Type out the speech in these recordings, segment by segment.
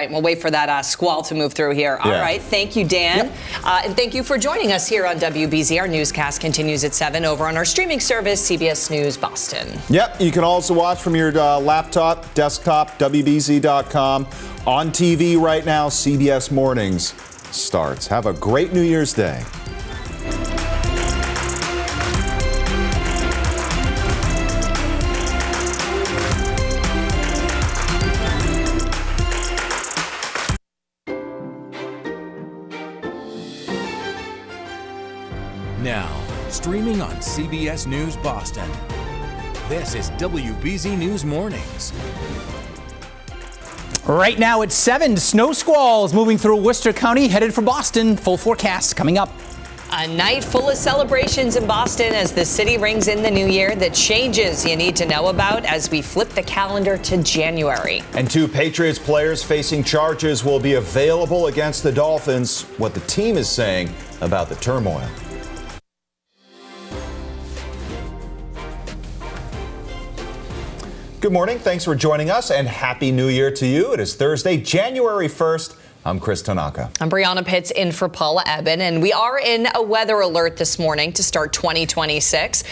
Right, we'll wait for that squall to move through here. All right, thank you, Dan. Yep. And thank you for joining us here on WBZ. Our newscast continues at 7 over on our streaming service, CBS News Boston. Yep, you can also watch from your laptop, desktop, WBZ.com. On TV right now, CBS Mornings starts. Have a great New Year's Day. Now, streaming on CBS News Boston. This is WBZ News Mornings. Right now it's 7. Snow squalls moving through Worcester County, headed for Boston. Full forecast coming up. A night full of celebrations in Boston as the city rings in the new year. The changes you need to know about as we flip the calendar to January. And 2 Patriots players facing charges will be available against the Dolphins. What the team is saying about the turmoil. Good morning. Thanks for joining us and Happy New Year to you. It is Thursday, January 1st. I'm Chris Tanaka. I'm Brianna Pitts in for Paula Eben, and we are in a weather alert this morning to start 2026.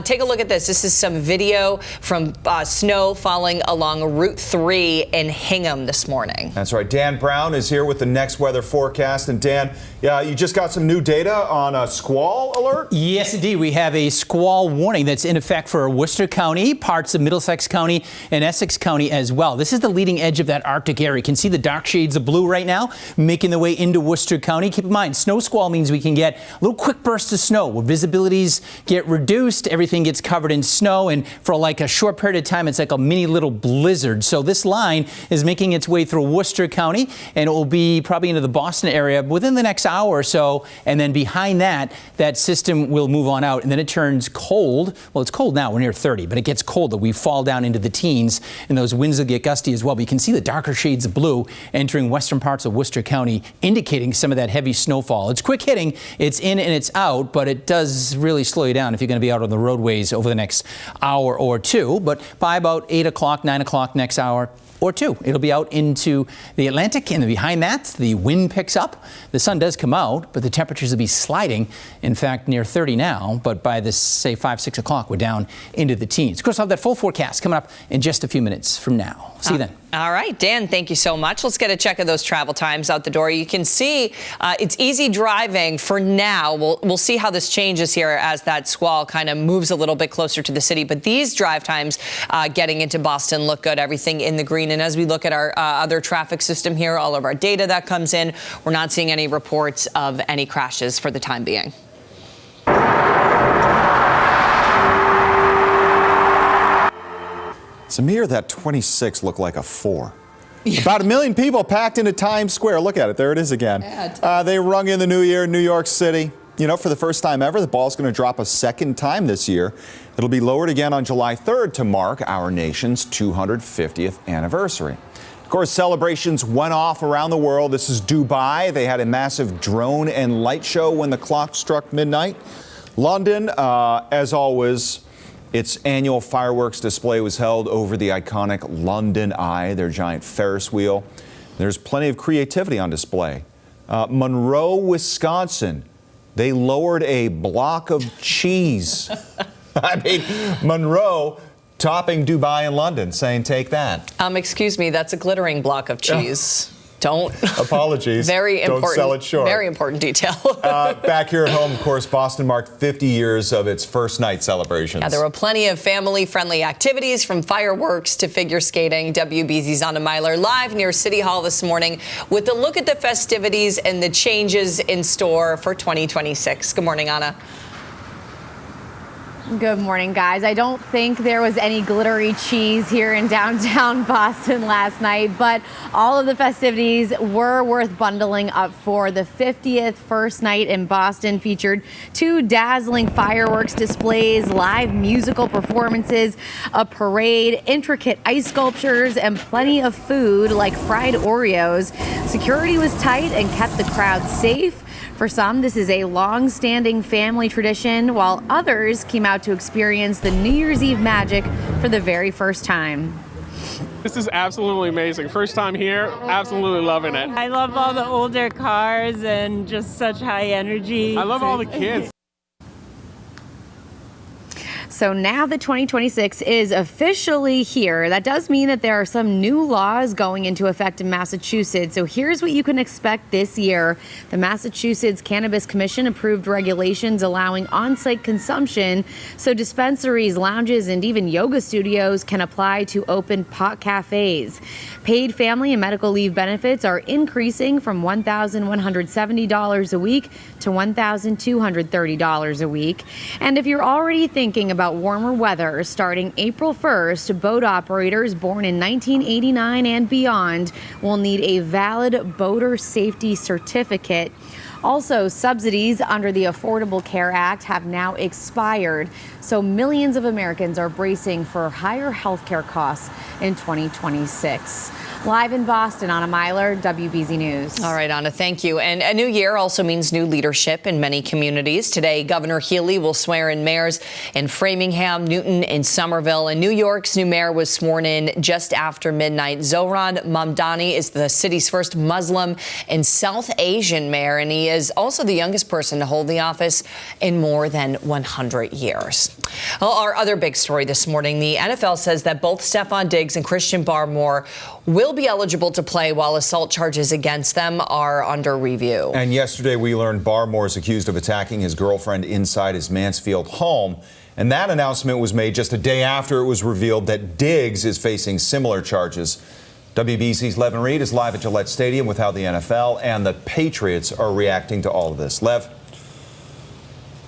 Take a look at this. This is some video from snow falling along Route 3 in Hingham this morning. That's right. Dan Brown is here with the next weather forecast. And Dan, you just got some new data on a squall alert? Yes, indeed. We have a squall warning that's in effect for Worcester County, parts of Middlesex County, and Essex County as well. This is the leading edge of that Arctic area. You can see the dark shades of blue right now, making their way into Worcester County. Keep in mind, snow squall means we can get a little quick bursts of snow where visibilities get reduced, everything gets covered in snow, and for like a short period of time, it's like a mini little blizzard. So this line is making its way through Worcester County, and it will be probably into the Boston area within the next hour or so, and then behind that, that system will move on out, and then it turns cold. Well, it's cold now, we're near 30, but it gets colder. We fall down into the teens, and those winds will get gusty as well. But you can see the darker shades of blue entering western parts of Worcester County, indicating some of that heavy snowfall. It's quick hitting, it's in and it's out, but it does really slow you down if you're going to be out on the roadways over the next hour or two. But by about 8 o'clock, 9 o'clock next hour or two, it'll be out into the Atlantic, and behind that, the wind picks up. The sun does come out, but the temperatures will be sliding. In fact, near 30 now, but by this, say, 5, 6 o'clock, we're down into the teens. Of course, I'll have that full forecast coming up in just a few minutes from now. See you then. All right, Dan, thank you so much. Let's get a check of those travel times out the door. You can see it's easy driving for now. We'll see how this changes here as that squall kind of moves a little bit closer to the city. But these drive times getting into Boston look good, everything in the green. And as we look at our other traffic system here, all of our data that comes in, we're not seeing any reports of any crashes for the time being. Samir, that 26 looked like a 4. Yeah. About 1 million people packed into Times Square. Look at it. There it is again. They rung in the new year in New York City. You know, for the first time ever, the ball's going to drop a second time this year. It'll be lowered again on July 3rd to mark our nation's 250th anniversary. Of course, celebrations went off around the world. This is Dubai. They had a massive drone and light show when the clock struck midnight. London, as always, its annual fireworks display was held over the iconic London Eye, their giant Ferris wheel. There's plenty of creativity on display. Monroe, Wisconsin, they lowered a block of cheese. I mean, Monroe topping Dubai and London, saying, take that. Excuse me, that's a glittering block of cheese. Don't. Apologies. Very important. Don't sell it short. Very important detail. Back here at home, of course, Boston marked 50 years of its first night celebrations. Yeah, there were plenty of family-friendly activities, from fireworks to figure skating. WBZ's Anna Myler live near City Hall this morning with a look at the festivities and the changes in store for 2026. Good morning, Anna. Good morning, guys. I don't think there was any glittery cheese here in downtown Boston last night, but all of the festivities were worth bundling up for. The 50th first night in Boston featured 2 dazzling fireworks displays, live musical performances, a parade, intricate ice sculptures, and plenty of food like fried Oreos. Security was tight and kept the crowd safe. For some, this is a long-standing family tradition, while others came out to experience the New Year's Eve magic for the very first time. This is absolutely amazing. First time here, absolutely loving it. I love all the older cars and just such high energy. I love all the kids. So now that 2026 is officially here, that does mean that there are some new laws going into effect in Massachusetts. So here's what you can expect this year. The Massachusetts Cannabis Commission approved regulations allowing on-site consumption. So dispensaries, lounges, and even yoga studios can apply to open pot cafes. Paid family and medical leave benefits are increasing from $1,170 a week to $1,230 a week. And if you're already thinking about warmer weather, starting April 1st, boat operators born in 1989 and beyond will need a valid boater safety certificate. Also, subsidies under the Affordable Care Act have now expired, so millions of Americans are bracing for higher health care costs in 2026. Live in Boston, Anna Myler, WBZ News. All right, Anna, thank you. And a new year also means new leadership in many communities. Today, Governor Healy will swear in mayors in Framingham, Newton, and Somerville. And New York's new mayor was sworn in just after midnight. Zohran Mamdani is the city's first Muslim and South Asian mayor, and he is also the youngest person to hold the office in more than 100 years. Well, our other big story this morning, the NFL says that both Stephon Diggs and Christian Barmore will be eligible to play while assault charges against them are under review. And yesterday we learned Barmore is accused of attacking his girlfriend inside his Mansfield home. And that announcement was made just a day after it was revealed that Diggs is facing similar charges. WBC's Levin Reed is live at Gillette Stadium with how the NFL and the Patriots are reacting to all of this. Lev?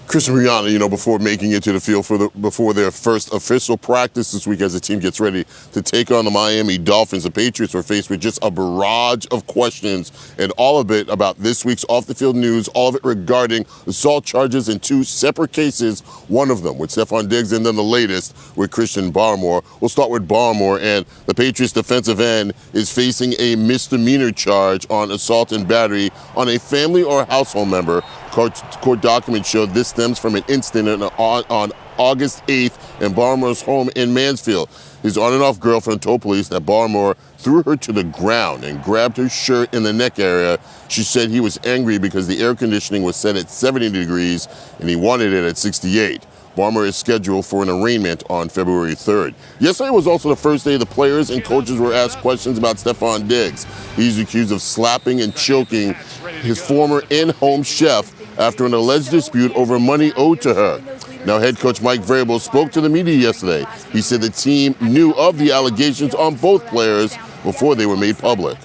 Christian Rihanna, before making it to the field before their first official practice this week as the team gets ready to take on the Miami Dolphins, the Patriots were faced with just a barrage of questions, and all of it about this week's off-the-field news, all of it regarding assault charges in two separate cases, one of them with Stephon Diggs and then the latest with Christian Barmore. We'll start with Barmore, and the Patriots defensive end is facing a misdemeanor charge on assault and battery on a family or household member. Court documents showed this stems from an incident on August 8th in Barmore's home in Mansfield. His on-and-off girlfriend told police that Barmore threw her to the ground and grabbed her shirt in the neck area. She said he was angry because the air conditioning was set at 70 degrees and he wanted it at 68. Barmore is scheduled for an arraignment on February 3rd. Yesterday was also the first day the players and coaches were asked questions about Stephon Diggs. He's accused of slapping and choking his former in-home chef after an alleged dispute over money owed to her. Now, head coach Mike Vrabel spoke to the media yesterday. He said the team knew of the allegations on both players before they were made public.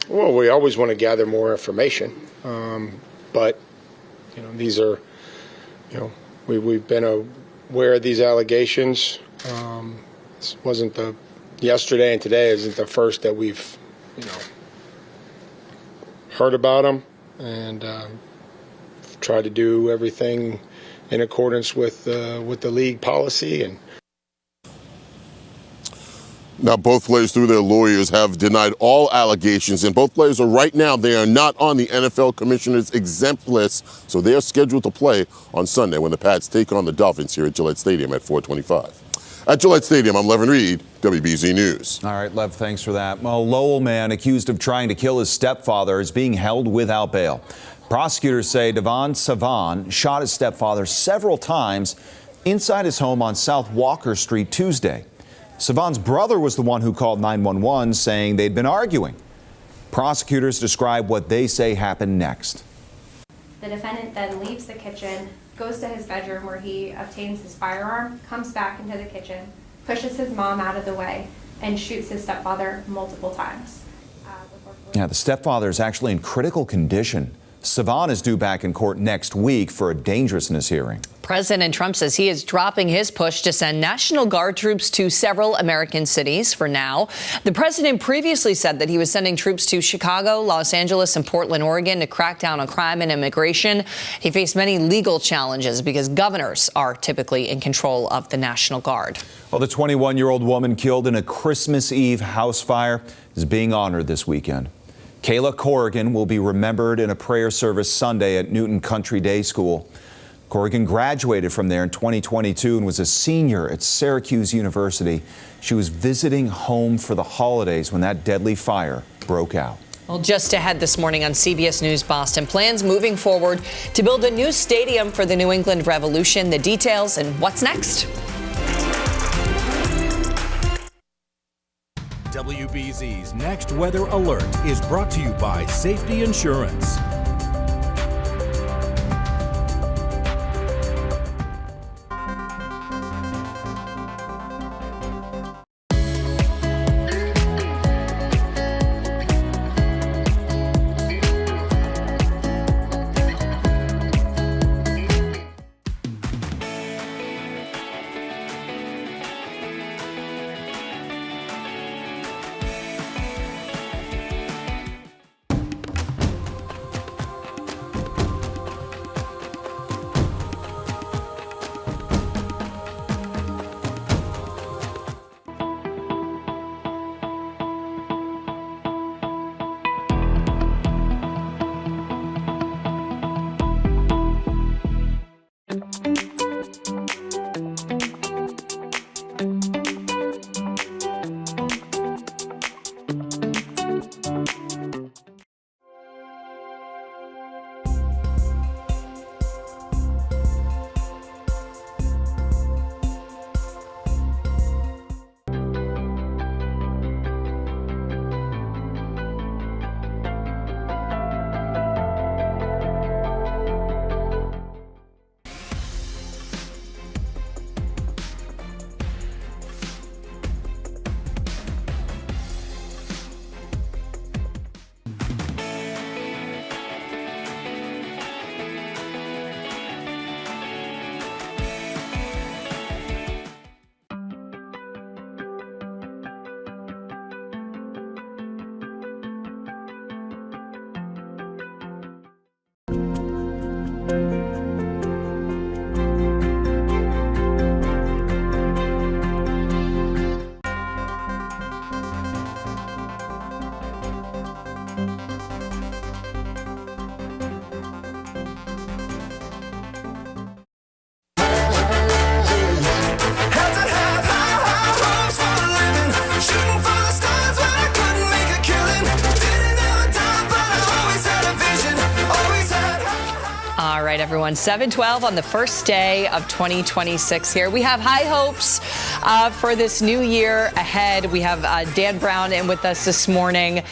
Well, we always want to gather more information, but these are, we've been aware of these allegations. This wasn't yesterday and today isn't the first that we've, heard about them, and try to do everything in accordance with the league policy. And now, both players, through their lawyers, have denied all allegations, and both players they are not on the NFL Commissioner's exempt list, so they are scheduled to play on Sunday when the Pats take on the Dolphins here at Gillette Stadium at 4:25. At Gillette Stadium, I'm Levin Reed, WBZ News. All right, Lev, thanks for that. A Lowell man accused of trying to kill his stepfather is being held without bail. Prosecutors say Devon Savan shot his stepfather several times inside his home on South Walker Street Tuesday. Savan's brother was the one who called 911 saying they'd been arguing. Prosecutors describe what they say happened next. The defendant then leaves the kitchen, goes to his bedroom where he obtains his firearm, comes back into the kitchen, pushes his mom out of the way, and shoots his stepfather multiple times. Yeah, the stepfather is actually in critical condition. Savan is due back in court next week for a dangerousness hearing. President Trump says he is dropping his push to send National Guard troops to several American cities for now. The president previously said that he was sending troops to Chicago, Los Angeles, and Portland, Oregon to crack down on crime and immigration. He faced many legal challenges because governors are typically in control of the National Guard. Well, the 21-year-old woman killed in a Christmas Eve house fire is being honored this weekend. Kayla Corrigan will be remembered in a prayer service Sunday at Newton Country Day School. Corrigan graduated from there in 2022 and was a senior at Syracuse University. She was visiting home for the holidays when that deadly fire broke out. Well, just ahead this morning on CBS News Boston, plans moving forward to build a new stadium for the New England Revolution. The details and what's next. WBZ's Next Weather Alert is brought to you by Safety Insurance. All right, everyone, 7:12 on the first day of 2026 here. We have high hopes for this new year ahead. We have Dan Brown in with us this morning.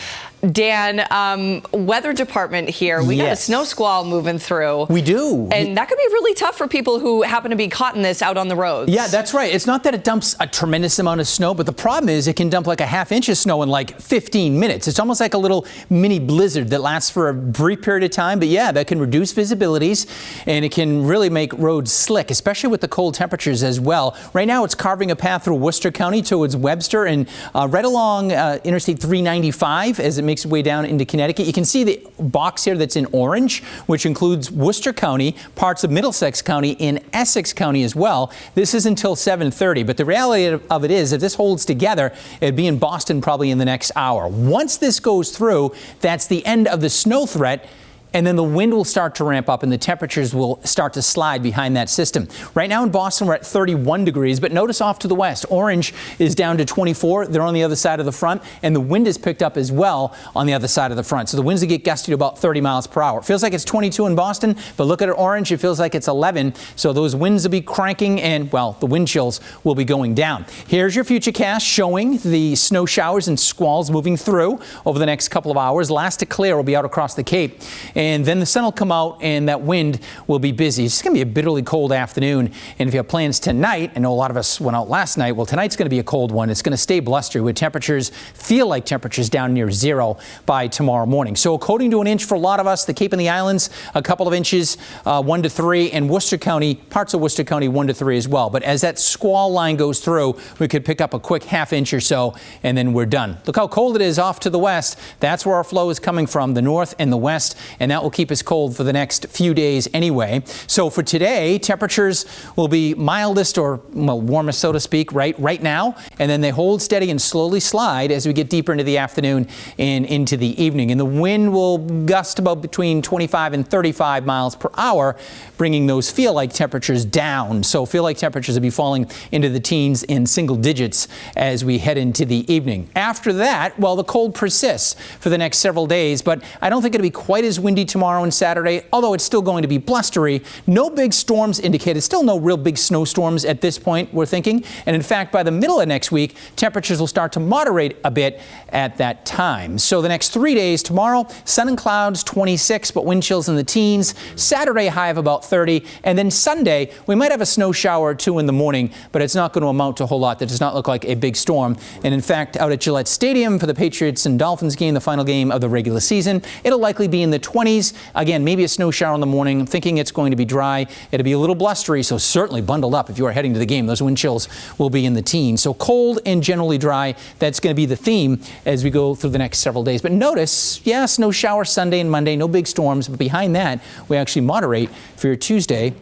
Dan, weather department here. We got a snow squall moving through. We do. And that could be really tough for people who happen to be caught in this out on the roads. Yeah, that's right. It's not that it dumps a tremendous amount of snow, but the problem is it can dump like a half inch of snow in like 15 minutes. It's almost like a little mini blizzard that lasts for a brief period of time. But yeah, that can reduce visibilities and it can really make roads slick, especially with the cold temperatures as well. Right now, it's carving a path through Worcester County towards Webster and right along Interstate 395 as it makes its way down into Connecticut. You can see the box here that's in orange, which includes Worcester County, parts of Middlesex County, and Essex County as well. This is until 7:30, but the reality of it is, if this holds together, it'd be in Boston probably in the next hour. Once this goes through, that's the end of the snow threat. And then the wind will start to ramp up and the temperatures will start to slide behind that system. Right now in Boston, we're at 31 degrees, but notice off to the west, orange is down to 24. They're on the other side of the front, and the wind is picked up as well on the other side of the front. So the winds will get gusty to about 30 miles per hour. It feels like it's 22 in Boston, but look at it orange, it feels like it's 11. So those winds will be cranking and, well, the wind chills will be going down. Here's your futurecast showing the snow showers and squalls moving through over the next couple of hours. Last to clear will be out across the Cape. And then the sun will come out and that wind will be busy. It's going to be a bitterly cold afternoon. And if you have plans tonight, I know a lot of us went out last night. Well, tonight's going to be a cold one. It's going to stay blustery with temperatures, feel like temperatures down near zero by tomorrow morning. So a coating to an inch for a lot of us. The Cape and the Islands, a couple of inches, 1 to 3. And Worcester County, parts of Worcester County, 1 to 3 as well. But as that squall line goes through, we could pick up a quick half inch or so, and then we're done. Look how cold it is off to the west. That's where our flow is coming from, the north and the west. And and that will keep us cold for the next few days anyway. So for today, temperatures will be mildest or warmest, so to speak, right now, and then they hold steady and slowly slide as we get deeper into the afternoon and into the evening. And the wind will gust about between 25 and 35 miles per hour, bringing those feel-like temperatures down. So feel-like temperatures will be falling into the teens in single digits as we head into the evening. After that, well, the cold persists for the next several days, but I don't think it'll be quite as windy tomorrow and Saturday, although it's still going to be blustery. No big storms indicated, still no real big snowstorms at this point, we're thinking. And in fact, by the middle of next week, temperatures will start to moderate a bit at that time. So the next 3 days, tomorrow, sun and clouds, 26, but wind chills in the teens. Saturday, high of about 30. And then Sunday, we might have a snow shower or two in the morning, but it's not going to amount to a whole lot. That does not look like a big storm. And in fact, out at Gillette Stadium for the Patriots and Dolphins game, the final game of the regular season, it'll likely be in the 20s. Again, maybe a snow shower in the morning. I'm thinking it's going to be dry. It'll be a little blustery, so certainly bundle up if you are heading to the game. Those wind chills will be in the teens. So cold and generally dry. That's going to be the theme as we go through the next several days. But notice, yeah, snow shower Sunday and Monday, no big storms. But behind that, we actually moderate for your Tuesday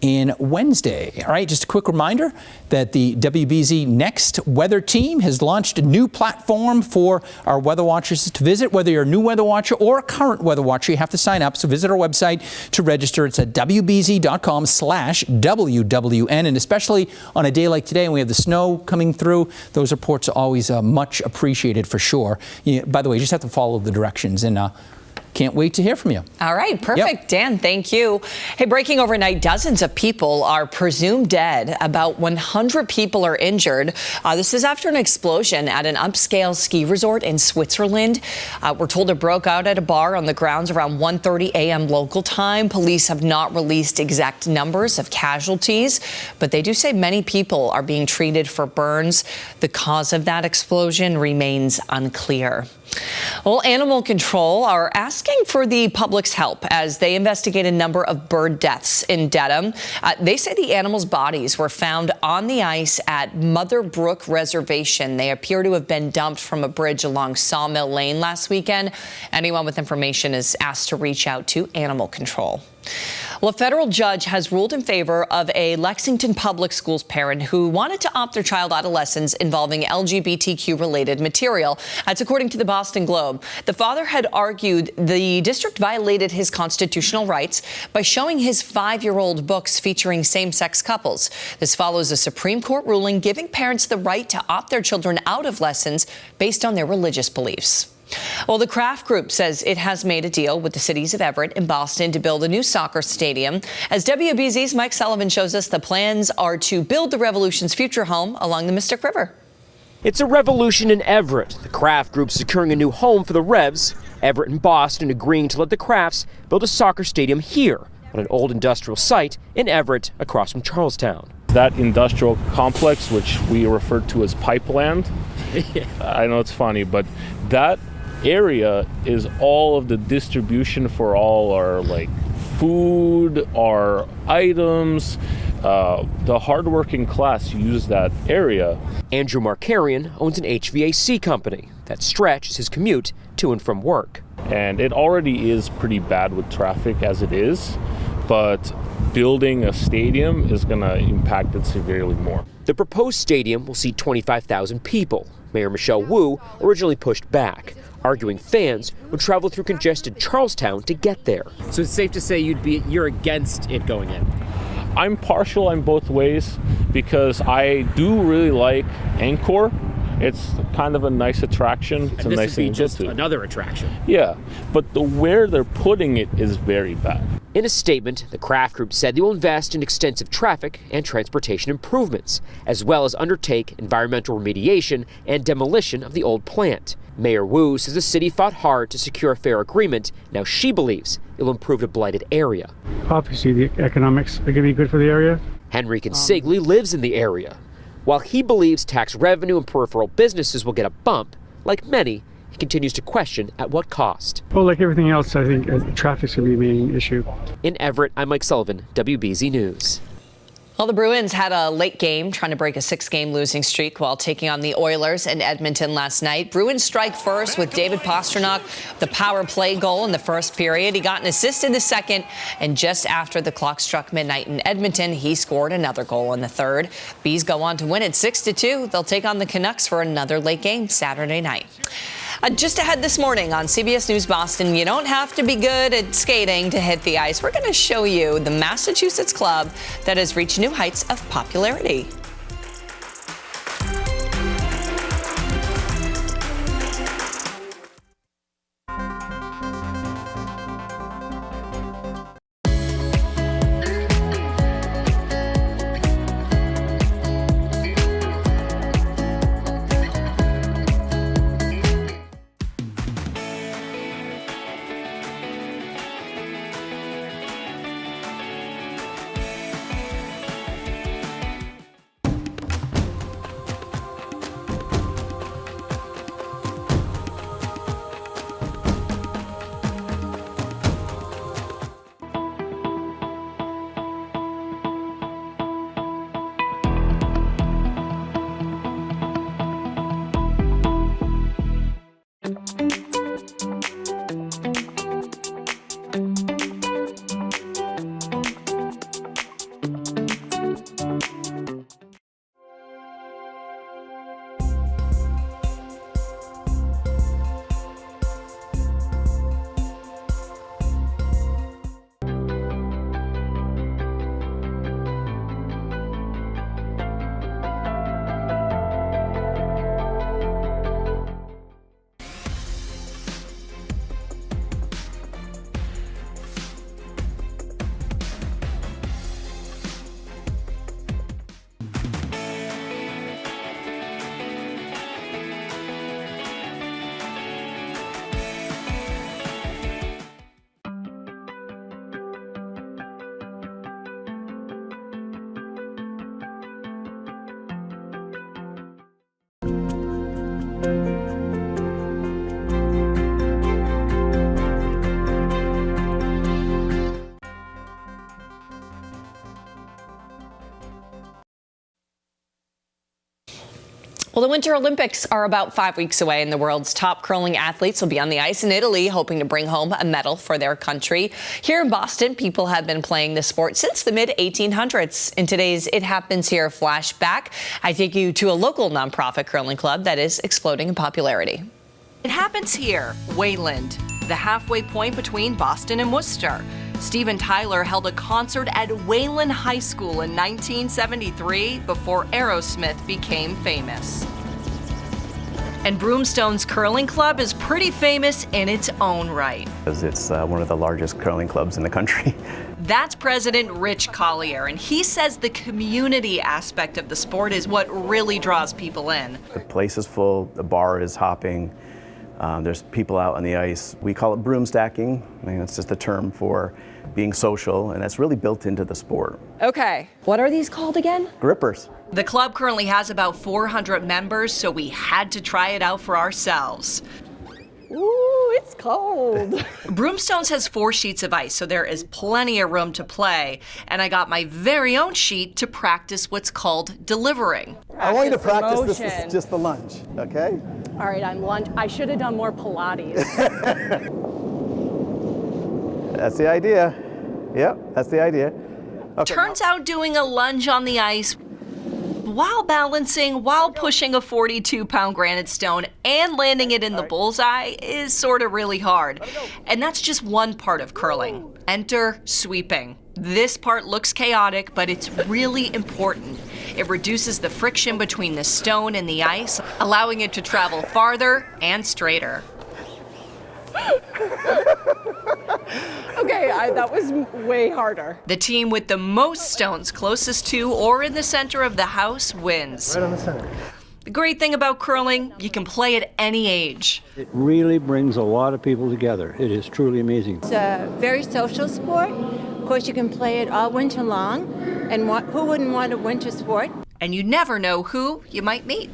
and Wednesday. All right, just a quick reminder that the WBZ Next Weather Team has launched a new platform for our weather watchers to visit. Whether you're a new weather watcher or a current weather watcher, you have to sign up. So visit our website to register. It's at wbz.com/WWN. And especially on a day like today when we have the snow coming through, those reports are always much appreciated for sure. By the way, you just have to follow the directions, and can't wait to hear from you. All right, perfect. Yep. Dan, thank you. Hey, breaking overnight, dozens of people are presumed dead. About 100 people are injured. This is after an explosion at an upscale ski resort in Switzerland. We're told it broke out at a bar on the grounds around 1:30 a.m. local time. Police have not released exact numbers of casualties, but they do say many people are being treated for burns. The cause of that explosion remains unclear. Well, Animal Control are asking for the public's help as they investigate a number of bird deaths in Dedham. They say the animals' bodies were found on the ice at Mother Brook Reservation. They appear to have been dumped from a bridge along Sawmill Lane last weekend. Anyone with information is asked to reach out to Animal Control. Well, a federal judge has ruled in favor of a Lexington Public Schools parent who wanted to opt their child out of lessons involving LGBTQ-related material. That's according to the Boston Globe. The father had argued the district violated his constitutional rights by showing his 5-year-old books featuring same-sex couples. This follows a Supreme Court ruling giving parents the right to opt their children out of lessons based on their religious beliefs. Well, the Kraft Group says it has made a deal with the cities of Everett and Boston to build a new soccer stadium. As WBZ's Mike Sullivan shows us, the plans are to build the Revolution's future home along the Mystic River. It's a revolution in Everett. The Kraft Group securing a new home for the Revs. Everett and Boston agreeing to let the Krafts build a soccer stadium here on an old industrial site in Everett across from Charlestown. That industrial complex, which we refer to as Pipeland, I know it's funny, but that area is all of the distribution for all our food, our items. The hardworking class use that area. Andrew Markarian owns an HVAC company that stretches his commute to and from work. And it already is pretty bad with traffic as it is, but building a stadium is going to impact it severely more. The proposed stadium will seat 25,000 people. Mayor Michelle Wu originally pushed back, arguing fans would travel through congested Charlestown to get there. So it's safe to say you're against it going in? I'm partial on both ways because I do really like Encore. It's kind of a nice attraction. It's and a nice thing just to. Another attraction. Yeah, but where they're putting it is very bad. In a statement, the Kraft Group said they will invest in extensive traffic and transportation improvements, as well as undertake environmental remediation and demolition of the old plant. Mayor Wu says the city fought hard to secure a fair agreement. Now she believes it will improve the blighted area. Obviously, the economics are going to be good for the area. Henry Consigli lives in the area. While he believes tax revenue and peripheral businesses will get a bump, like many, he continues to question at what cost. Well, like everything else, I think traffic's going to be the main issue. In Everett, I'm Mike Sullivan, WBZ News. Well, the Bruins had a late game trying to break a 6-game losing streak while taking on the Oilers in Edmonton last night. Bruins strike first with David Pastrnak, the power play goal in the first period. He got an assist in the second, and just after the clock struck midnight in Edmonton, he scored another goal in the third. Bees go on to win it 6-2. They'll take on the Canucks for another late game Saturday night. Just ahead this morning on CBS News Boston, you don't have to be good at skating to hit the ice. We're going to show you the Massachusetts club that has reached new heights of popularity. Well, the Winter Olympics are about 5 weeks away, and the world's top curling athletes will be on the ice in Italy, hoping to bring home a medal for their country. Here in Boston, people have been playing the sport since the mid-1800s. In today's It Happens Here flashback, I take you to a local nonprofit curling club that is exploding in popularity. It happens here, Wayland, the halfway point between Boston and Worcester. Steven Tyler held a concert at Wayland High School in 1973 before Aerosmith became famous. And Broomstone's curling club is pretty famous in its own right. It's one of the largest curling clubs in the country. That's President Rich Collier, and he says the community aspect of the sport is what really draws people in. The place is full, the bar is hopping, there's people out on the ice. We call it broom stacking. I mean, it's just a term for being social, and that's really built into the sport. Okay, what are these called again? Grippers. The club currently has about 400 members, so we had to try it out for ourselves. Ooh, it's cold. Broomstones has 4 sheets of ice, so there is plenty of room to play. And I got my very own sheet to practice what's called delivering. I want you to practice this is just the lunge, okay? All right, I'm lunge. I should have done more Pilates. That's the idea. Yep, that's the idea. Okay. Turns out doing a lunge on the ice while balancing, while pushing a 42-pound granite stone and landing it in the bullseye is sort of really hard. And that's just one part of curling. Enter sweeping. This part looks chaotic, but it's really important. It reduces the friction between the stone and the ice, allowing it to travel farther and straighter. Okay, that was way harder. The team with the most stones closest to or in the center of the house wins. Right on the center. The great thing about curling, you can play at any age. It really brings a lot of people together. It is truly amazing. It's a very social sport. Of course, you can play it all winter long. And who wouldn't want a winter sport? And you never know who you might meet.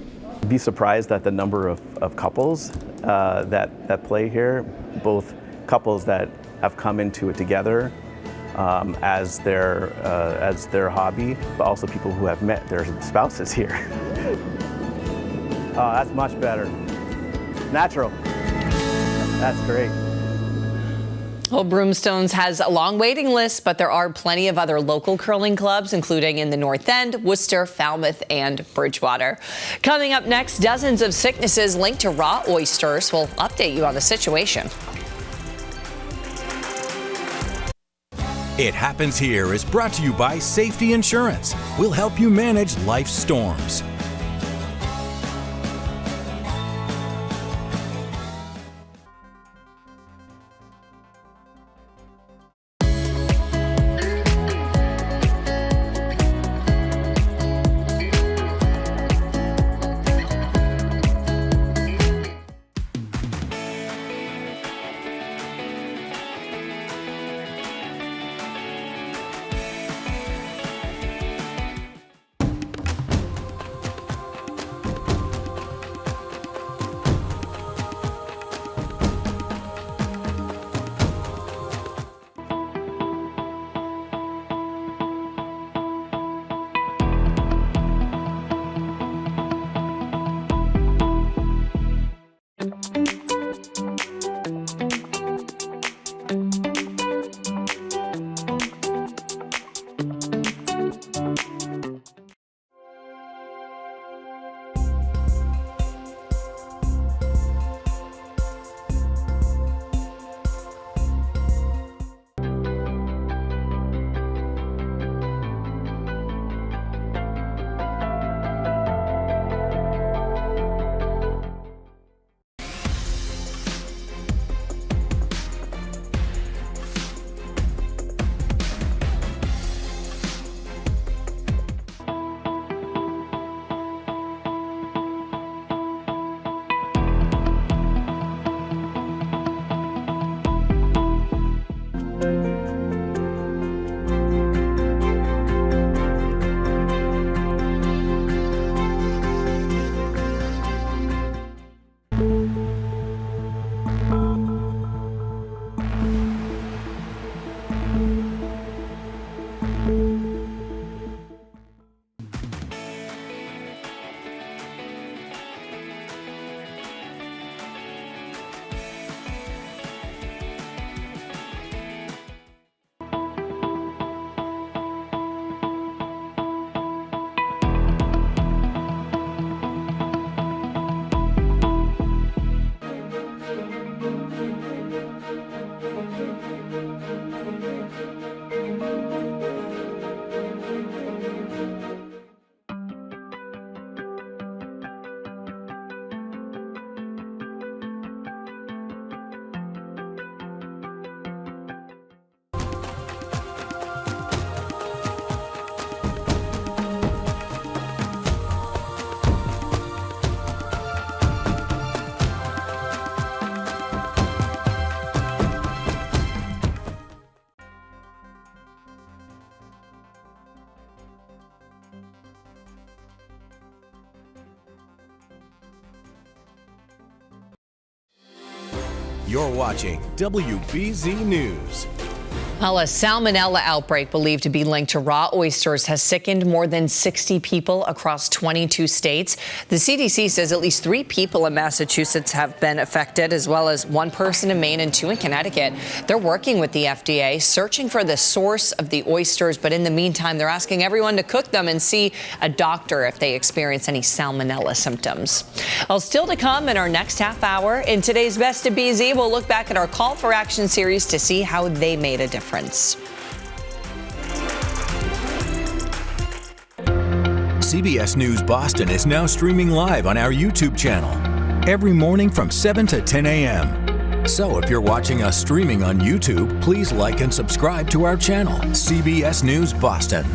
Be surprised at the number of couples that play here, both couples that have come into it together as their hobby, but also people who have met their spouses here. Oh, that's much better. Natural. That's great. Well, Broomstones has a long waiting list, but there are plenty of other local curling clubs, including in the North End, Worcester, Falmouth, and Bridgewater. Coming up next, dozens of sicknesses linked to raw oysters. We'll update you on the situation. It Happens Here is brought to you by Safety Insurance. We'll help you manage life's storms. You're watching WBZ News. Well, a salmonella outbreak believed to be linked to raw oysters has sickened more than 60 people across 22 states. The CDC says at least 3 people in Massachusetts have been affected, as well as 1 person in Maine and 2 in Connecticut. They're working with the FDA, searching for the source of the oysters. But in the meantime, they're asking everyone to cook them and see a doctor if they experience any salmonella symptoms. Well, still to come in our next half hour. In today's Best of BZ, we'll look back at our Call for Action series to see how they made a difference. CBS News Boston is now streaming live on our YouTube channel every morning from 7 to 10 a.m. So if you're watching us streaming on YouTube, please like and subscribe to our channel, CBS News Boston.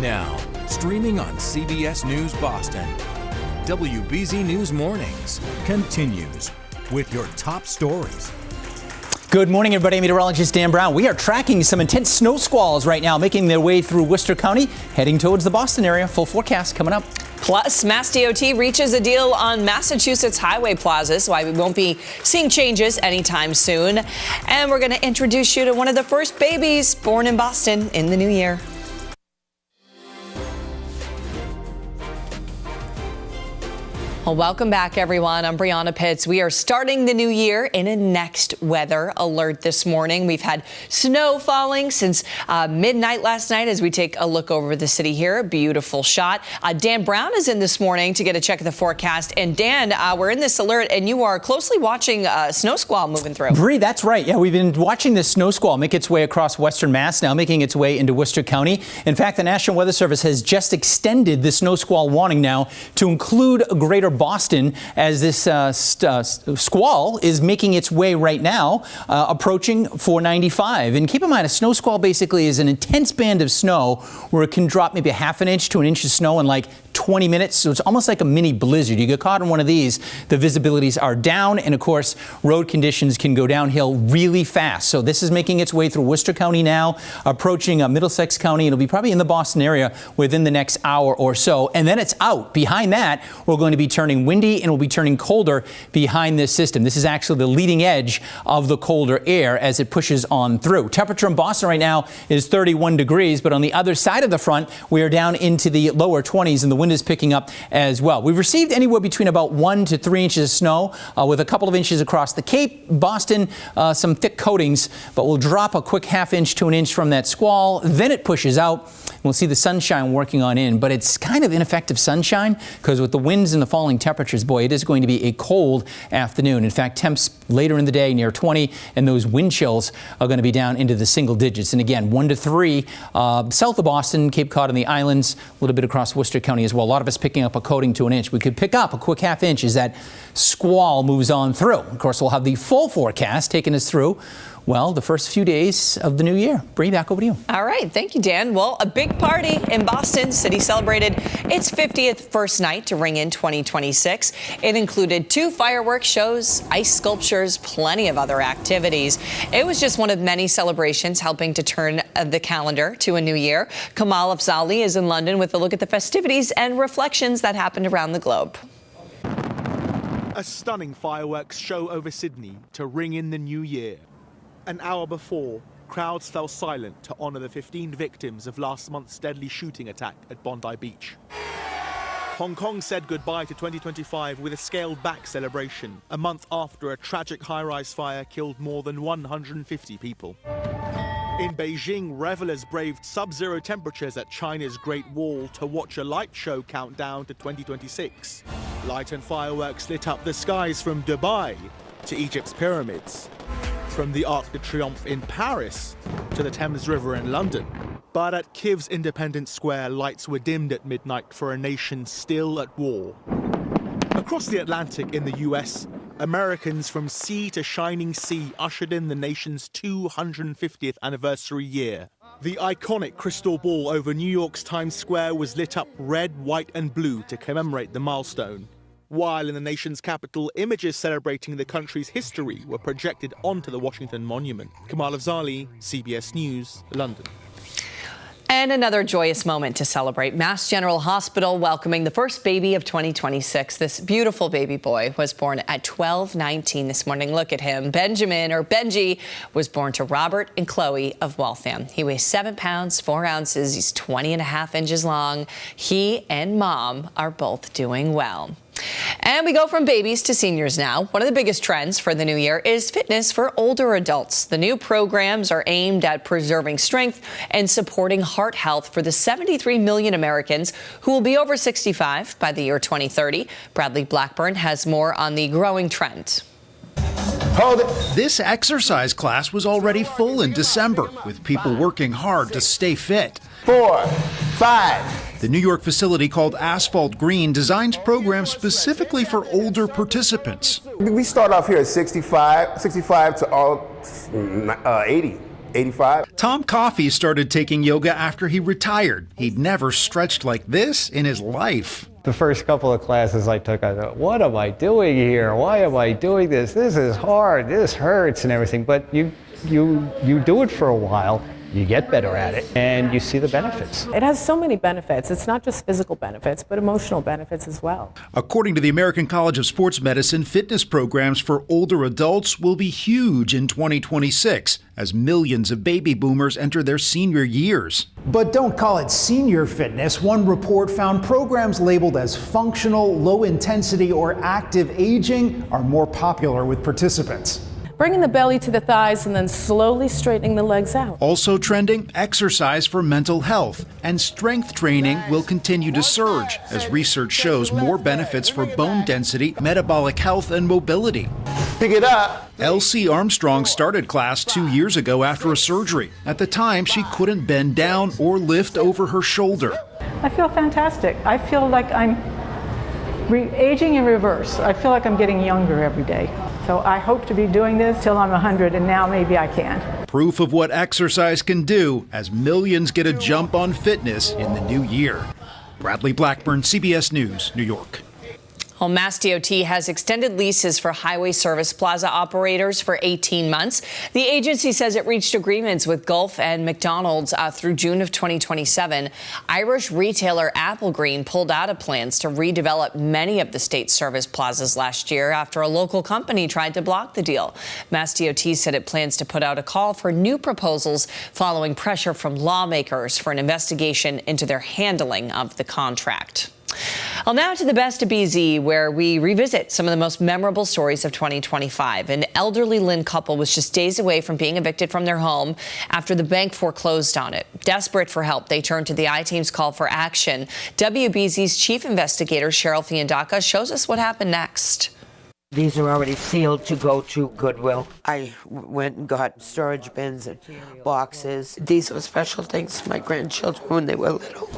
Now, streaming on CBS News Boston. WBZ News Mornings continues with your top stories. Good morning, everybody. Meteorologist Dan Brown. We are tracking some intense snow squalls right now, making their way through Worcester County, heading towards the Boston area. Full forecast coming up. Plus, Mass DOT reaches a deal on Massachusetts highway plazas, why we won't be seeing changes anytime soon. And we're going to introduce you to one of the first babies born in Boston in the new year. Well, welcome back, everyone. I'm Brianna Pitts. We are starting the new year in a next weather alert this morning. We've had snow falling since midnight last night as we take a look over the city here. A beautiful shot. Dan Brown is in this morning to get a check of the forecast. And Dan, we're in this alert, and you are closely watching a snow squall moving through. Bree, that's right. Yeah, we've been watching this snow squall make its way across western Mass, now making its way into Worcester County. In fact, the National Weather Service has just extended the snow squall warning now to include greater Boston, as this squall is making its way right now, approaching 495. And keep in mind, a snow squall basically is an intense band of snow where it can drop maybe a half an inch to an inch of snow in like 20 minutes. So it's almost like a mini blizzard. You get caught in one of these, the visibilities are down, and of course, road conditions can go downhill really fast. So this is making its way through Worcester County now, approaching Middlesex County. It'll be probably in the Boston area within the next hour or so. And then it's out. Behind that, we're going to be turning windy and we'll be turning colder behind this system. This is actually the leading edge of the colder air as it pushes on through. Temperature in Boston right now is 31 degrees, but on the other side of the front, we are down into the lower 20s, and the wind is picking up as well. We've received anywhere between about 1 to 3 inches of snow, with a couple of inches across the Cape. Boston, some thick coatings, but we'll drop a quick half inch to an inch from that squall. Then it pushes out. We'll see the sunshine working on in, but it's kind of ineffective sunshine because with the winds and the falling temperatures, boy, it is going to be a cold afternoon. In fact, temps later in the day near 20, and those wind chills are going to be down into the single digits. And again, 1 to 3 south of Boston, Cape Cod and the islands, a little bit across Worcester County as well. A lot of us picking up a coating to an inch. We could pick up a quick half inch as that squall moves on through. Of course, we'll have the full forecast taking us through, well, the first few days of the new year. Bree, back over to you. All right. Thank you, Dan. Well, a big party in Boston. City celebrated its 50th first night to ring in 2026. It included 2 fireworks shows, ice sculptures, plenty of other activities. It was just one of many celebrations helping to turn the calendar to a new year. Kamal Afzali is in London with a look at the festivities and reflections that happened around the globe. A stunning fireworks show over Sydney to ring in the new year. An hour before, crowds fell silent to honour the 15 victims of last month's deadly shooting attack at Bondi Beach. Hong Kong said goodbye to 2025 with a scaled-back celebration, a month after a tragic high-rise fire killed more than 150 people. In Beijing, revelers braved sub-zero temperatures at China's Great Wall to watch a light show count down to 2026. Light and fireworks lit up the skies from Dubai to Egypt's pyramids, from the Arc de Triomphe in Paris to the Thames River in London. But at Kiev's Independence Square, lights were dimmed at midnight for a nation still at war. Across the Atlantic in the US, Americans from sea to shining sea ushered in the nation's 250th anniversary year. The iconic crystal ball over New York's Times Square was lit up red, white and blue to commemorate the milestone. While in the nation's capital, images celebrating the country's history were projected onto the Washington Monument. Kamal Afzali, CBS News, London. And another joyous moment to celebrate. Mass General Hospital welcoming the first baby of 2026. This beautiful baby boy was born at 12:19 this morning. Look at him. Benjamin, or Benji, was born to Robert and Chloe of Waltham. He weighs 7 pounds, 4 ounces. He's 20.5 inches long. He and mom are both doing well. And we go from babies to seniors now. One of the biggest trends for the new year is fitness for older adults. The new programs are aimed at preserving strength and supporting heart health for the 73 million Americans who will be over 65 by the year 2030. Bradley Blackburn has more on the growing trend. This exercise class was already full in December, with people working hard to stay fit. 4, 5. The New York facility called Asphalt Green designs programs specifically for older participants. We start off here at 65 to all 80. 85. Tom Coffey started taking yoga after he retired. He'd never stretched like this in his life. The first couple of classes I took, I thought, what am I doing here? Why am I doing this? This is hard, this hurts and everything. But you do it for a while, you get better at it, and you see the benefits. It has so many benefits. It's not just physical benefits, but emotional benefits as well. According to the American College of Sports Medicine, fitness programs for older adults will be huge in 2026 as millions of baby boomers enter their senior years. But don't call it senior fitness. One report found programs labeled as functional, low intensity, or active aging are more popular with participants. Bringing the belly to the thighs and then slowly straightening the legs out. Also trending, exercise for mental health, and strength training will continue to surge as research shows more benefits for bone density, metabolic health, and mobility. Pick it up. Elsie Armstrong started class 2 years ago after a surgery. At the time, she couldn't bend down or lift over her shoulder. I feel fantastic. I feel like I'm aging in reverse. I feel like I'm getting younger every day. So I hope to be doing this till I'm 100, and now maybe I can. Proof of what exercise can do as millions get a jump on fitness in the new year. Bradley Blackburn, CBS News, New York. Well, Mass DOT has extended leases for highway service plaza operators for 18 months. The agency says it reached agreements with Gulf and McDonald's through June of 2027. Irish retailer Applegreen pulled out of plans to redevelop many of the state's service plazas last year after a local company tried to block the deal. Mass DOT said it plans to put out a call for new proposals following pressure from lawmakers for an investigation into their handling of the contract. Well, now to the best of BZ, where we revisit some of the most memorable stories of 2025. An elderly Lynn couple was just days away from being evicted from their home after the bank foreclosed on it. Desperate for help, they turned to the I-Team's call for action. WBZ's chief investigator, Cheryl Fiandaca, shows us what happened next. These are already sealed to go to Goodwill. I went and got storage bins and boxes. These were special things for my grandchildren when they were little.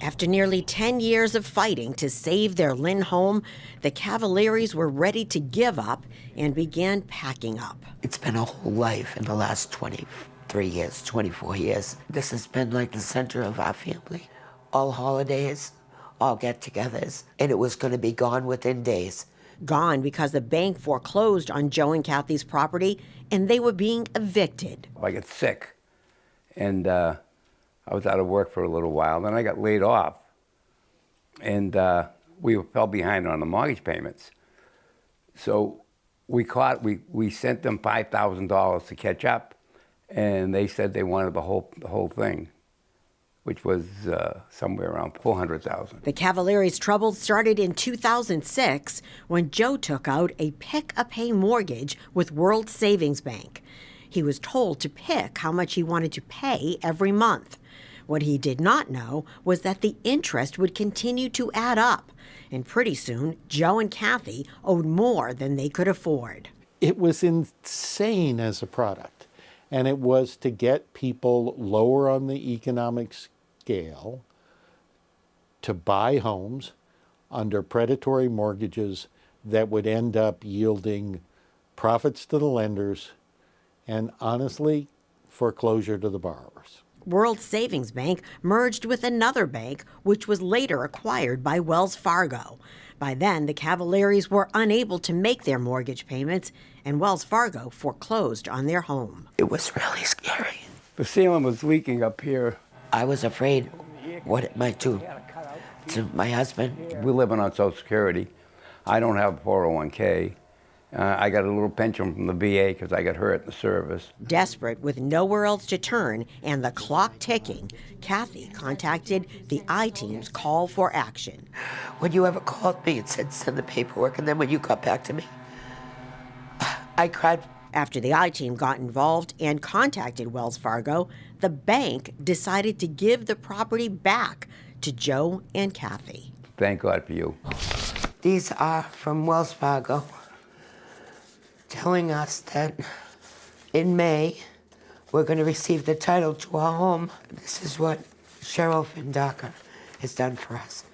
After nearly 10 years of fighting to save their Lynn home, the Cavalieris were ready to give up and began packing up. It's been a whole life in the last 23 years, 24 years. This has been like the center of our family. All holidays, all get-togethers, and it was going to be gone within days. Gone because the bank foreclosed on Joe and Kathy's property, and they were being evicted. I got sick, and I was out of work for a little while. Then I got laid off, and we fell behind on the mortgage payments. So we sent them $5,000 to catch up, and they said they wanted the whole thing, which was somewhere around $400,000. The Cavalieris' troubles started in 2006 when Joe took out a pick-a-pay mortgage with World Savings Bank. He was told to pick how much he wanted to pay every month. What he did not know was that the interest would continue to add up, and pretty soon, Joe and Kathy owed more than they could afford. It was insane as a product, and it was to get people lower on the economic scale to buy homes under predatory mortgages that would end up yielding profits to the lenders and, honestly, foreclosure to the borrowers. World Savings Bank merged with another bank, which was later acquired by Wells Fargo. By then, the Cavalieris were unable to make their mortgage payments, and Wells Fargo foreclosed on their home. It was really scary. The ceiling was leaking up here. I was afraid what it might do to my husband. We're living on Social Security. I don't have a 401k. I got a little pension from the VA because I got hurt in the service. Desperate with nowhere else to turn and the clock ticking, Kathy contacted the I-Team's call for action. When you ever called me and said send the paperwork, and then when you got back to me, I cried. After the I-Team got involved and contacted Wells Fargo, the bank decided to give the property back to Joe and Kathy. Thank God for you. These are from Wells Fargo, telling us that in May, we're going to receive the title to our home. This is what Cheryl Fiandaca has done for us.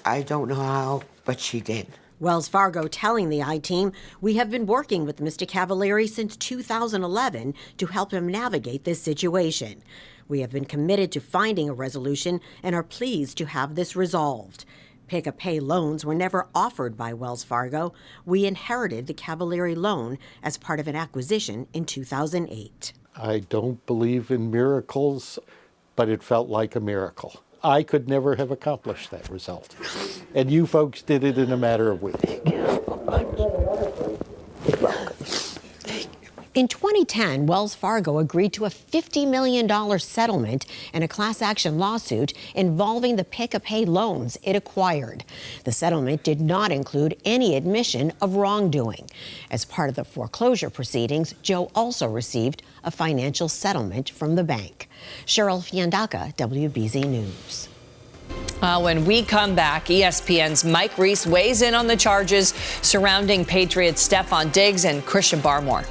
I don't know how, but she did. Wells Fargo telling the I-Team, "We have been working with Mr. Cavalieri since 2011 to help him navigate this situation. We have been committed to finding a resolution and are pleased to have this resolved. Pick-a-pay loans were never offered by Wells Fargo. We inherited the Cavalieri loan as part of an acquisition in 2008. I don't believe in miracles, but it felt like a miracle. I could never have accomplished that result. And you folks did it in a matter of weeks. In 2010, Wells Fargo agreed to a $50 million settlement in a class action lawsuit involving the pick-a-pay loans it acquired. The settlement did not include any admission of wrongdoing. As part of the foreclosure proceedings, Joe also received a financial settlement from the bank. Cheryl Fiandaca, WBZ News. When we come back, ESPN's Mike Reese weighs in on the charges surrounding Patriots Stephon Diggs and Christian Barmore.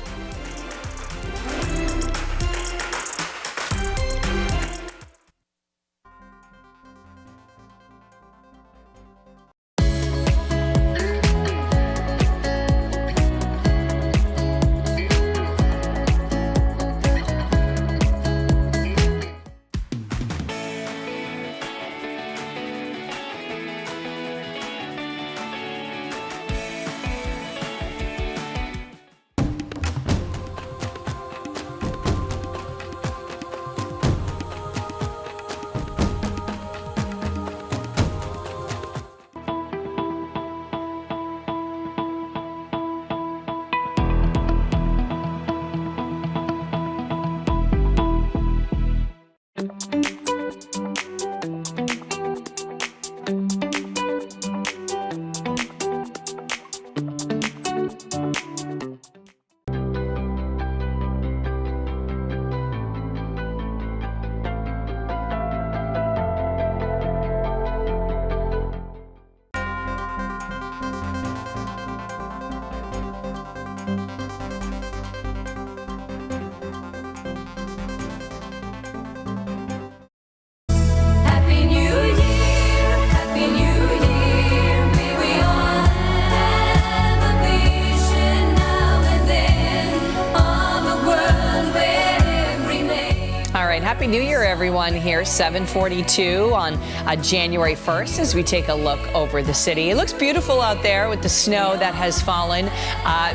Happy New Year, everyone, here, 7:42 on January 1st as we take a look over the city. It looks beautiful out there with the snow that has fallen.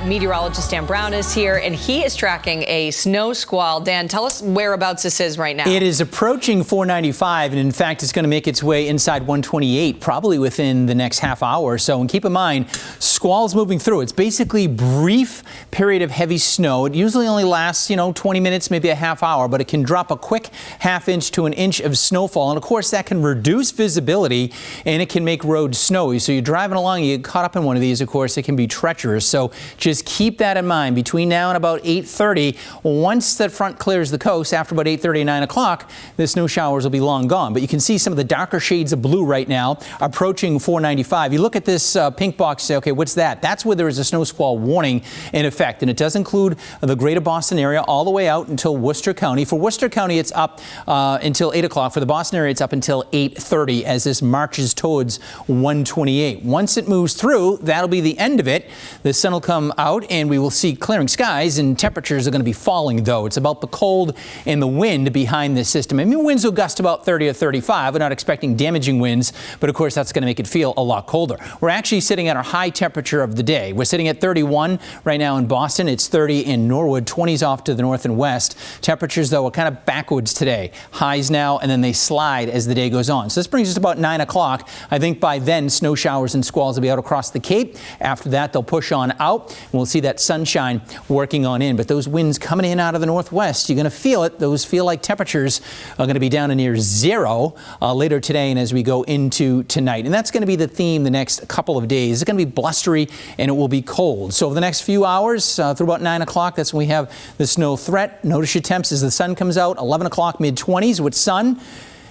Meteorologist Dan Brown is here, and he is tracking a snow squall. Dan, tell us whereabouts this is right now. It is approaching 495, and in fact, it's going to make its way inside 128, probably within the next half hour or so. And keep in mind, squall's moving through. It's basically a brief period of heavy snow. It usually only lasts, 20 minutes, maybe a half hour, but it can drop a quick half inch to an inch of snowfall. And of course, that can reduce visibility and it can make roads snowy. So you're driving along, you get caught up in one of these, of course, it can be treacherous. So just keep that in mind. Between now and about 8:30, once that front clears the coast, after about 8:30, 9 o'clock, the snow showers will be long gone. But you can see some of the darker shades of blue right now approaching 495. You look at this pink box, say, okay, what's that? That's where there is a snow squall warning in effect. And it does include the greater Boston area all the way out until Worcester County. For Worcester County, it's up until 8 o'clock. For the Boston area, it's up until 8:30 as this marches towards 128. Once it moves through, that'll be the end of it. The sun will come out and we will see clearing skies, and temperatures are going to be falling, though. It's about the cold and the wind behind this system. I mean, winds will gust about 30 or 35. We're not expecting damaging winds, but of course, that's going to make it feel a lot colder. We're actually sitting at our high temperature of the day. We're sitting at 31 right now in Boston. It's 30 in Norwood, 20s off to the north and west. Temperatures, though, are kind of backwards today. Highs now, and then they slide as the day goes on. So this brings us about 9 o'clock. I think by then, snow showers and squalls will be out across the Cape. After that, they'll push on out, and we'll see that sunshine working on in. But those winds coming in out of the northwest, you're going to feel it. Those feel like temperatures are going to be down to near zero later today and as we go into tonight. And that's going to be the theme the next couple of days. It's going to be blustery and it will be cold. So over the next few hours, through about 9 o'clock, that's when we have the snow threat. Notice your temps as the sun comes out. 11 o'clock, mid-20s with sun.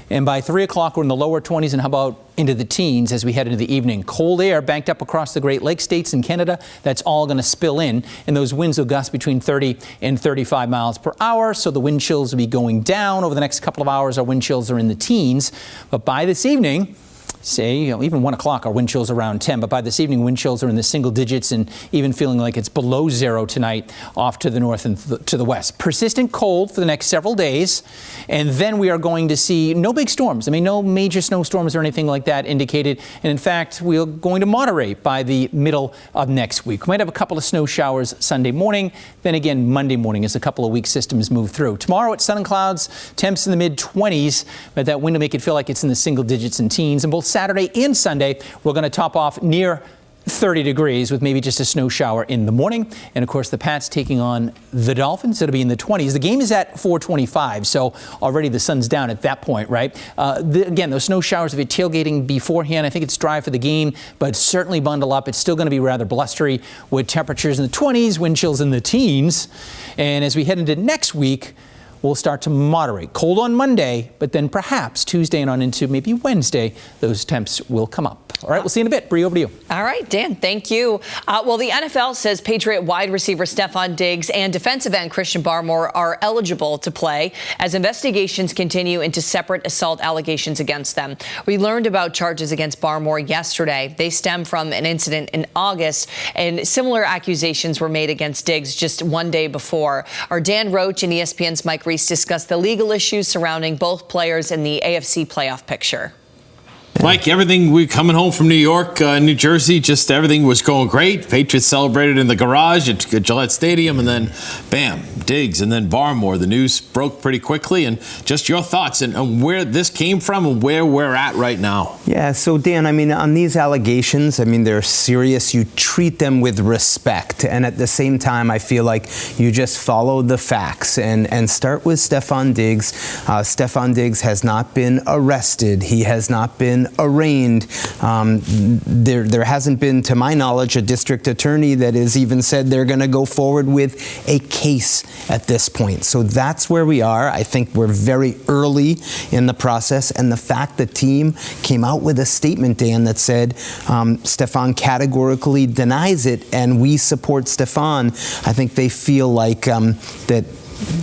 And by 3 o'clock, we're in the lower 20s, and how about into the teens as we head into the evening. Cold air banked up across the Great Lakes states and Canada. That's all going to spill in, and those winds will gust between 30 and 35 miles per hour. So the wind chills will be going down over the next couple of hours. Our wind chills are in the teens. But by this evening, say, even 1 o'clock, our wind chills around 10. But by this evening, wind chills are in the single digits and even feeling like it's below zero tonight off to the north and to the west. Persistent cold for the next several days. And then we are going to see no big storms. I mean, no major snowstorms or anything like that indicated. And in fact, we are going to moderate by the middle of next week. We might have a couple of snow showers Sunday morning. Then again, Monday morning as a couple of weak systems move through. Tomorrow it's sun and clouds, temps in the mid-20s. But that wind will make it feel like it's in the single digits and teens. And both Saturday and Sunday, we're going to top off near 30 degrees with maybe just a snow shower in the morning. And of course, the Pats taking on the Dolphins. It'll be in the 20s. The game is at 4:25, so already the sun's down at that point, right? Again, those snow showers, if you're tailgating beforehand, I think it's dry for the game, but certainly bundle up. It's still going to be rather blustery with temperatures in the 20s, wind chills in the teens. And as we head into next week, we'll start to moderate. Cold on Monday, but then perhaps Tuesday and on into maybe Wednesday, those temps will come up. All right, we'll see you in a bit. Bree, over to you. All right, Dan, thank you. Well, the NFL says Patriot wide receiver Stefon Diggs and defensive end Christian Barmore are eligible to play as investigations continue into separate assault allegations against them. We learned about charges against Barmore yesterday. They stem from an incident in August, and similar accusations were made against Diggs just one day before. Our Dan Roach and ESPN's Mike Reese discussed the legal issues surrounding both players in the AFC playoff picture. Mike, everything, we coming home from New York, New Jersey, just everything was going great. Patriots celebrated in the garage at Gillette Stadium, and then, bam, Diggs, and then Barmore. The news broke pretty quickly, and just your thoughts and where this came from and where we're at right now. Yeah, so Dan, I mean, on these allegations, I mean, they're serious. You treat them with respect, and at the same time, I feel like you just follow the facts and start with Stefon Diggs. Stefon Diggs has not been arrested. He has not been arraigned. There hasn't been, to my knowledge, a district attorney that has even said they're going to go forward with a case at this point. So that's where we are. I think we're very early in the process, and the fact the team came out with a statement, Dan, that said Stefon categorically denies it, and we support Stefon. I think they feel like that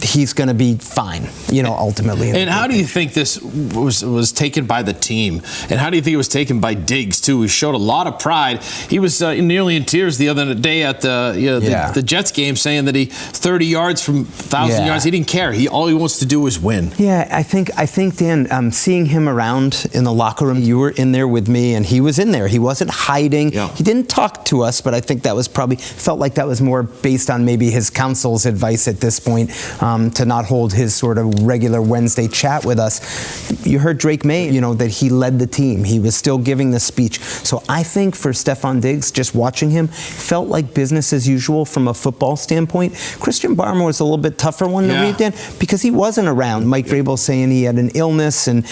he's going to be fine, ultimately. And how do you think this was taken by the team? And how do you think it was taken by Diggs, too? He showed a lot of pride. He was nearly in tears the other day at the Jets game, saying that he 30 yards from 1,000 yards, he didn't care. All he wants to do is win. Yeah, I think Dan, seeing him around in the locker room, you were in there with me, and he was in there. He wasn't hiding. Yeah. He didn't talk to us, but I think that was felt like that was more based on maybe his counsel's advice at this point. To not hold his sort of regular Wednesday chat with us. You heard Drake May, that he led the team. He was still giving the speech. So I think for Stefon Diggs, just watching him, felt like business as usual from a football standpoint. Christian Barmore was a little bit tougher one to read, Dan, because he wasn't around. Mike Vrabel saying he had an illness, and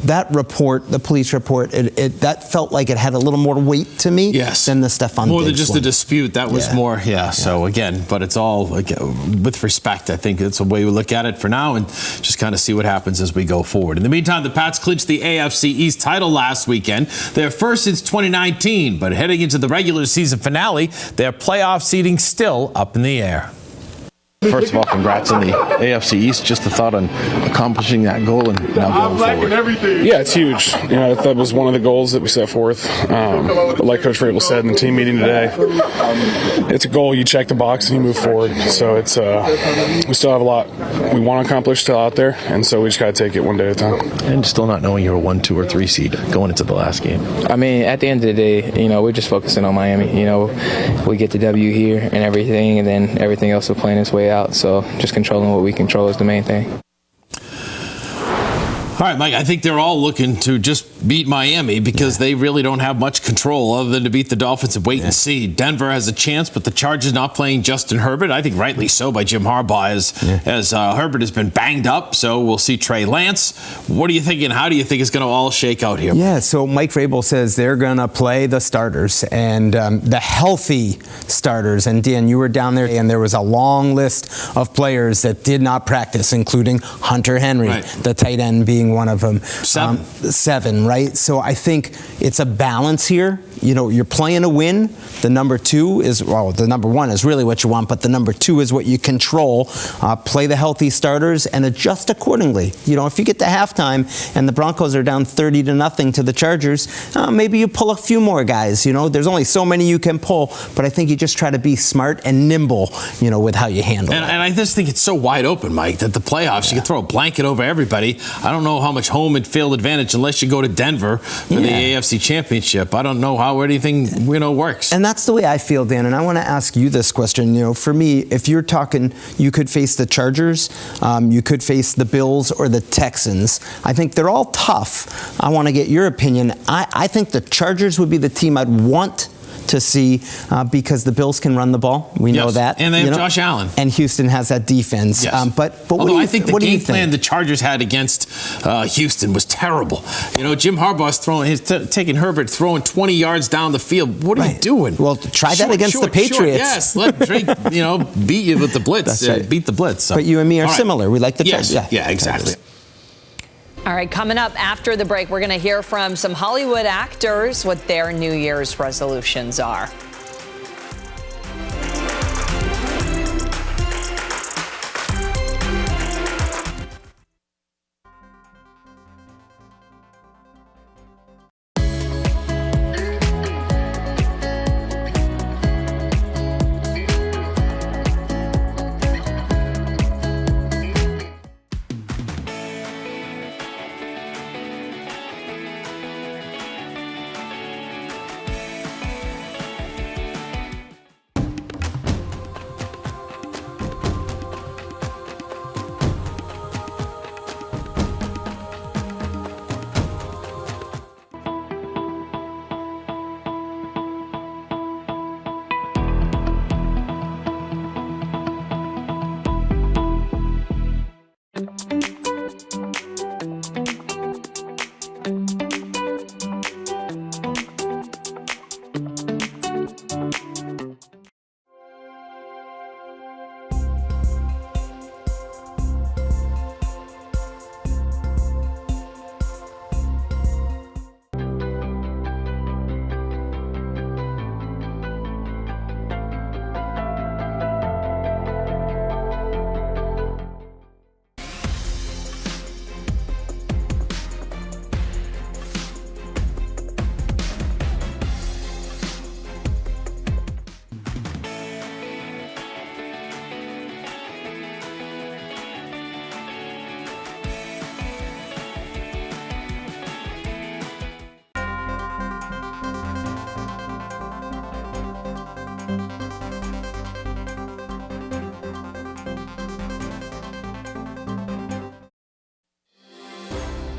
that report, the police report, that felt like it had a little more weight to me than the Stefon Diggs more than just one. a dispute. That was more, So again, but it's all with respect. I think that's the way we look at it for now, and just kind of see what happens as we go forward. In the meantime, the Pats clinched the AFC East title last weekend. Their first since 2019, but heading into the regular season finale, their playoff seeding still up in the air. First of all, congrats on the AFC East. Just the thought on accomplishing that goal and now going forward. Yeah, it's huge. That was one of the goals that we set forth. But like Coach Vrabel said in the team meeting today, it's a goal. You check the box and you move forward. So it's we still have a lot we want to accomplish still out there, and so we just got to take it one day at a time. And still not knowing you're a 1, 2, or 3 seed going into the last game. I mean, at the end of the day, we're just focusing on Miami. We get the W here and everything, and then everything else will play its way out. So just controlling what we control is the main thing. All right, Mike, I think they're all looking to just beat Miami because they really don't have much control other than to beat the Dolphins and wait and see. Denver has a chance, but the Chargers not playing Justin Herbert. I think rightly so by Jim Harbaugh as Herbert has been banged up. So we'll see Trey Lance. What are you thinking? How do you think it's going to all shake out here? Yeah, so Mike Vrabel says they're going to play the starters and the healthy starters. And Dan, you were down there, and there was a long list of players that did not practice, including Hunter Henry, the tight end, being being one of them. 7. 7, right? So I think it's a balance here. You know, you're playing to win. The number 2 is, well, the number 1 is really what you want, but the number 2 is what you control. Play the healthy starters and adjust accordingly. You know, if you get to halftime and the Broncos are down 30-0 to the Chargers, maybe you pull a few more guys. You know, there's only so many you can pull, but I think you just try to be smart and nimble, you know, with how you handle it. And I just think it's so wide open, Mike, that the playoffs, you can throw a blanket over everybody. I don't know how much home and field advantage unless you go to Denver for the AFC Championship. I don't know how anything, you know, works. And that's the way I feel, Dan. And I want to ask you this question. You know, for me, if you're talking, you could face the Chargers, you could face the Bills or the Texans. I think they're all tough. I want to get your opinion. I think the Chargers would be the team I'd want to see because the Bills can run the ball. We know that. And they have Josh Allen. And Houston has that defense. Yes. But although I think the game plan the Chargers had against Houston was terrible. You know, Jim Harbaugh's taking Herbert, throwing 20 yards down the field. What are you doing? Well, try that against the Patriots. Yes, let Drake, you know, beat you with the blitz. That's right. Beat the blitz. So. But you and me are similar. We like the Chargers. Yeah, exactly. All right, coming up after the break, we're going to hear from some Hollywood actors what their New Year's resolutions are.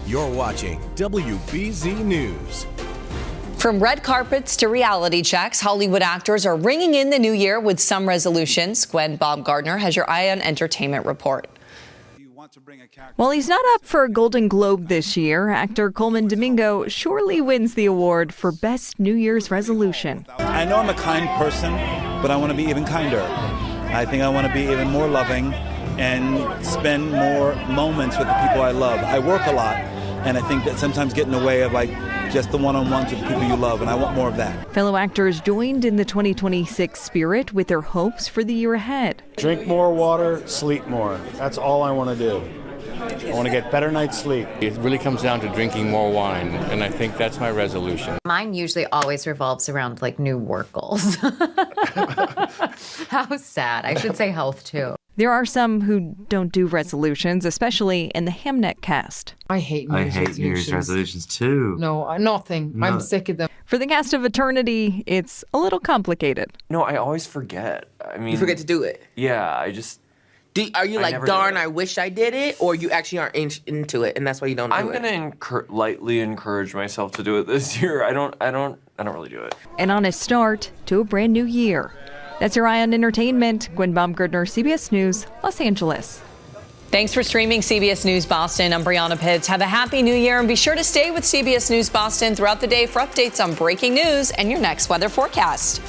You're watching WBZ News. From red carpets to reality checks, Hollywood actors are ringing in the new year with some resolutions. Gwen Baumgartner has your Eye on Entertainment report. While he's not up for a Golden Globe this year, actor Coleman Domingo surely wins the award for Best New Year's Resolution. I know I'm a kind person, but I want to be even kinder. I think I want to be even more loving and spend more moments with the people I love. I work a lot, and I think that sometimes get in the way of like just the one-on-ones with the people you love, and I want more of that. Fellow actors joined in the 2026 spirit with their hopes for the year ahead. Drink more water, sleep more. That's all I want to do. I want to get better night's sleep. It really comes down to drinking more wine, and I think that's my resolution. Mine usually always revolves around like new work goals. How sad. I should say health too. There are some who don't do resolutions, especially in the Hamnet cast. I hate New Year's resolutions too. No, nothing. No. I'm sick of them. For the cast of Eternity, it's a little complicated. No, I always forget. I mean, you forget to do it. Yeah, I just. Are you like, darn, I wish I did it, or you actually aren't into it, and that's why you don't do it? I'm gonna lightly encourage myself to do it this year. I don't really do it. An honest start to a brand new year. That's your Eye on Entertainment. Gwen Baumgartner, CBS News, Los Angeles. Thanks for streaming CBS News Boston. I'm Brianna Pitts. Have a happy new year, and be sure to stay with CBS News Boston throughout the day for updates on breaking news and your next weather forecast.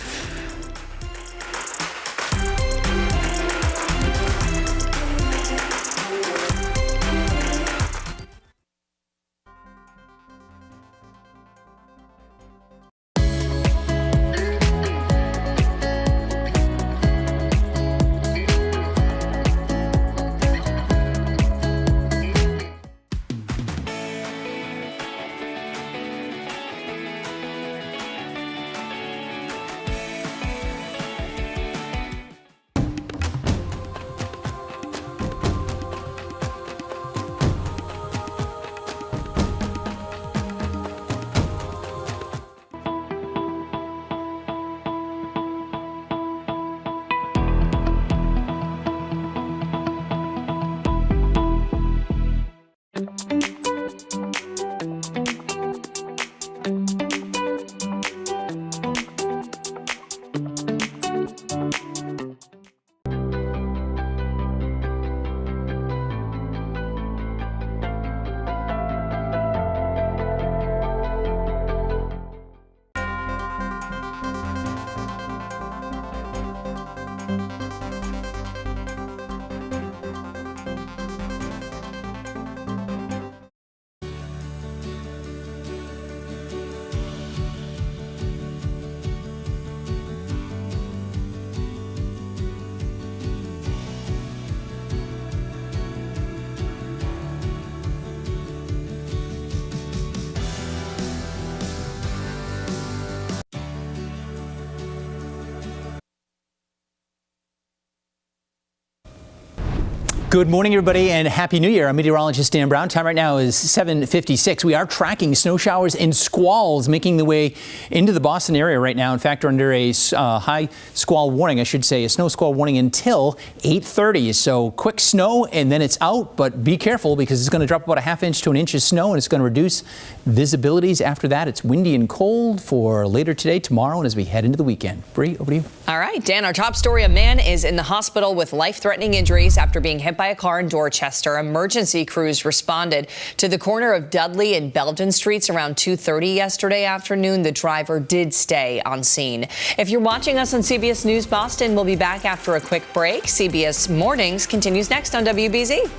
Good morning, everybody, and Happy New Year. I'm meteorologist Dan Brown. Time right now is 7:56. We are tracking snow showers and squalls making the way into the Boston area right now. In fact, we're under a high squall warning, I should say, a snow squall warning until 8:30. So quick snow and then it's out, but be careful because it's going to drop about a ½ inch to an inch of snow and it's going to reduce visibilities. After that, it's windy and cold for later today, tomorrow, and as we head into the weekend. Bree, over to you. All right, Dan, our top story, a man is in the hospital with life-threatening injuries after being hit by a car in Dorchester. Emergency crews responded to the corner of Dudley and Belden Streets around 2:30 yesterday afternoon. The driver did stay on scene. If you're watching us on CBS News Boston, we'll be back after a quick break. CBS Mornings continues next on WBZ.